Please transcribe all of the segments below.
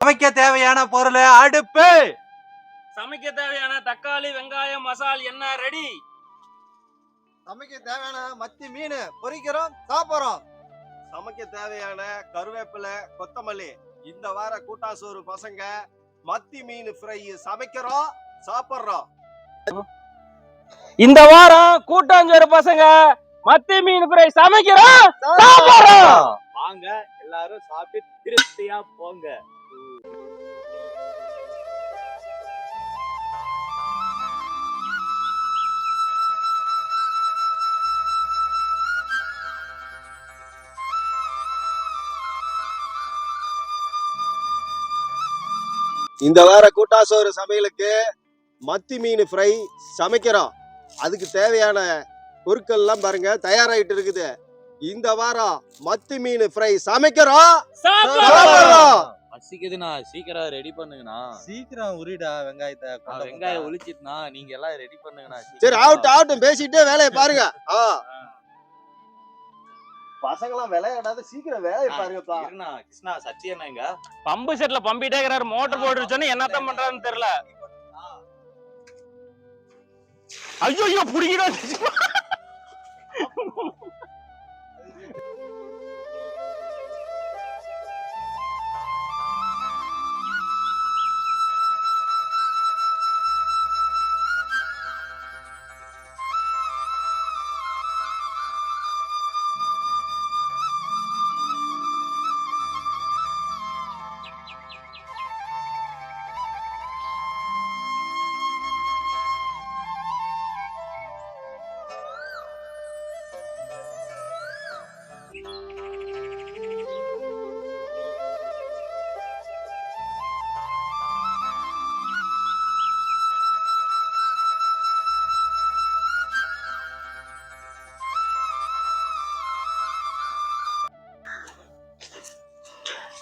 சமைக்க தேவையான பொருள் அடுப்பு. சமைக்க தேவையான தக்காளி வெங்காயம் மசால் என்ன ரெடி. சமைக்க தேவையான மத்தி மீன் பொரிக்கிறோம் சாப்பிடுறோம். சமைக்க தேவையான கருவேப்பிலை கொத்தமல்லி. இந்த வார கூட்டாசோறு பசங்க மத்தி மீன் ஃப்ரை சமைக்கிறோம் சாப்பிடுறோம். இந்த வாரம் கூட்டாஞ்சோறு பசங்க மத்தி மீன் ஃப்ரை சமைக்கிறோம் சாப்பிடுறோம். வாங்க எல்லாரும் சாப்பிட்டு திருப்தியா போங்க. இந்த வார கூட்டாசோறு சமையலுக்கு மத்தி மீன் ஃப்ரை சமைக்கிறோம். அதுக்கு தேவையான பொருட்கள் எல்லாம் பாருங்க தயாராகிட்டு இருக்குது. இந்த வாரம் மத்தி மீன் ஃப்ரை சமைக்கிறோம் சாப்பிடுறோம். பசிக்குதுண்ணா, சீக்கிரம் ரெடி பண்ணுங்கண்ணா. சீக்கிரம் உரிடா வெங்காயத்தை. வெங்காயம் ஒளிச்சிட்டுனா நீங்க எல்லாம் ரெடி பண்ணுங்கண்ணா. சரி ஆகட்டும் பேசிட்டே வேலையை பாருங்க. பசங்களாம் விளையாடாத சீக்கிரம் வேலையை பாருங்கப்பா. கிருஷ்ணா சச்சியண்ணா எங்க பம்பு செட்ல பம்பிட்டே இருக்கிறாரு. மோட்டர் போட்டுருச்சோன்னு என்னத்தான் பண்றாருன்னு தெரியல. ஐயோ புடிக்கிறோம்.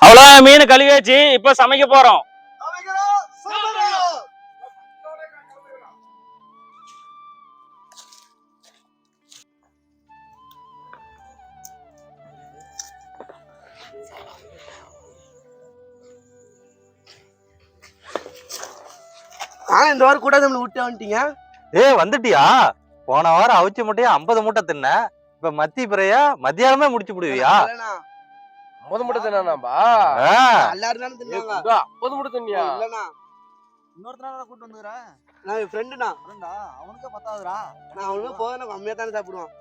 அவ்வளவு மீன் கழுவியாச்சு. இப்ப சமைக்க போறோம். இந்த வாரம் கூட நம்மள விட்டு வந்துட்டீங்க. வந்துட்டியா? போன வாரம் அவிச்ச முட்டையா 50 மூட்டை தின்ன. இப்ப மத்தி பிறையா மத்தியானமே முடிச்சு விடுவியா? 50 மூட்டை தின்னாம்பா. எல்லாரும் தான தின்னாங்க. 50 மூட்டை தின்னியா? இல்லனா இன்னொருத்தனால கூட்டி வந்துறா. நான் ஃப்ரெண்டுனா. ஃப்ரெண்டா? அவனுக்கு பத்தாதுடா. நான் அவனுக்கு போறேன்னா கம்மியா தான சாப்பிடுவான்.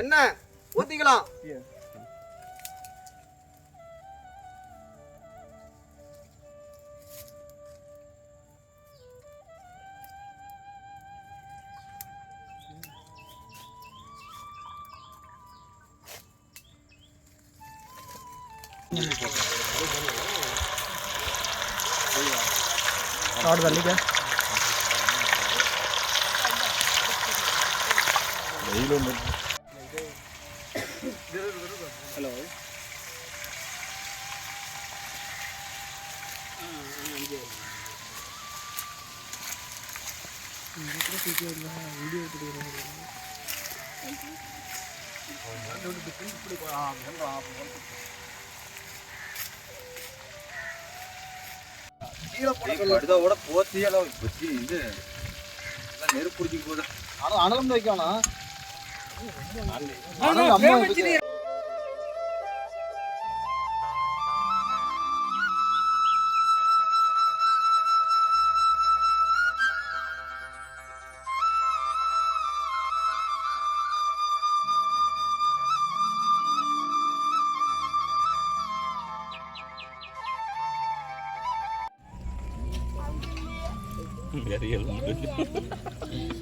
என்ன ஊத்திக்கலாம். ஹலோ வீடியோ கீழே போட போத்தியெல்லாம் வச்சு இது நெருப்பு பிடிச்சி போகுது. அனலம் வைக்கலாம்.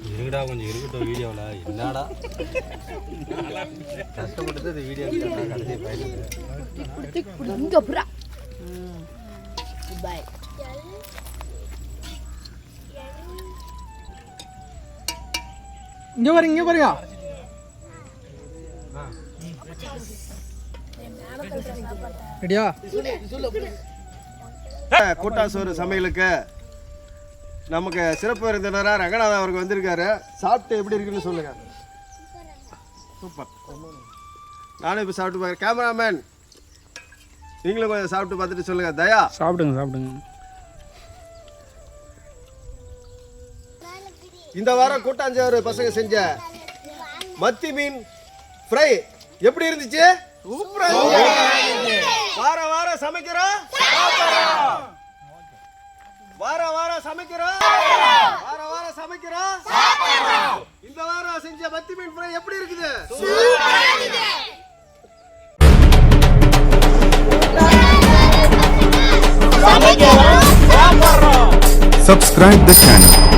இருக்குடா கொஞ்சம் இருக்கட்டும் வீடியோவில். என்னடா கஷ்டப்பட்டு இந்த வீடியோ கடைசி பயணம் இங்க பாருங்க, இங்க பாருங்க. ரெடியா? கூட்டாசோறு சமையலுக்கு நமக்கு சிறப்பு விருந்தினராக ரங்கநாதன் அவருக்கு வந்திருக்காரு. சாப்பிட்டு எப்படி இருக்குன்னு சொல்லுங்க. சூப்பர். நானும் இப்போ சாப்பிட்டு பார்க்குறேன். கேமராமேன் நீங்களும் கொஞ்சம் சாப்பிட்டு பார்த்துட்டு சொல்லுங்க. தயா சாப்பிடுங்க, சாப்பிடுங்க. இந்த வாரம் கூட்டாஞ்சோறு பசங்க செஞ்ச மத்தி மீன் ஃப்ரை எப்படி இருந்துச்சு? சூப்பரா இருந்துச்சு. வாரம் வாரம் சமைக்கிறோம், வாரம் வாரம் சமைக்கிறோம், வாரம் வாரம் சமைக்கிறோம். இந்த வாரம் செஞ்ச மத்தி மீன் ஃப்ரை எப்படி இருக்குது? Subscribe the channel.